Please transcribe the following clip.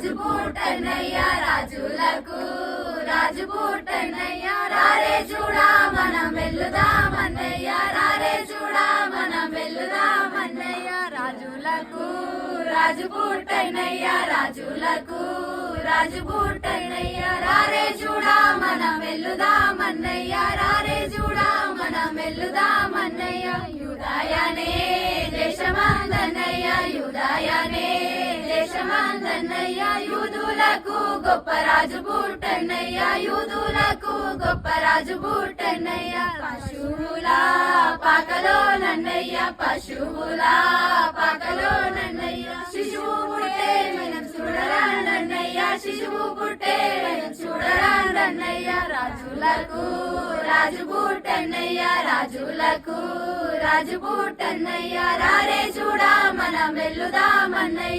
రాజు పుట్టన్నయ్య రాజులకు రాజు పుట్టన్నయ్య రారే చూడా మనం వెల్లుదామన్నయ్య రారే చూడా మనం వెల్లుదామన్నయ్య రాజులకు రాజు పుట్టన్నయ్య రాజులకు రాజు పుట్టన్నయ్య రారే చూడా మనం వెల్లుదామన్నయ్య రారే చూడా మనం వెల్లుదామన్నయ్య యూదాయనే దేశమందన్నయ్య యూదాయనే దేశమందన్నయ్య యూదులకు గొప్ప రాజు పుట్టన్నయ్య యూదులకు గొప్ప రాజు పుట్టన్నయ్య పశువుల పాకలో నన్నయ్య పశువుల పాకలో నన్నయ్య శిశువు పుట్టే మనం చూడరానన్నయ్య శిశువు పుట్టే మనం చూడరానన్నయ్య రాజులకు రాజు పుట్టన్నయ్య రాజులకు రాజు పుట్టన్నయ్య రారే చూడా మనం వెల్లుదామన్నయ్య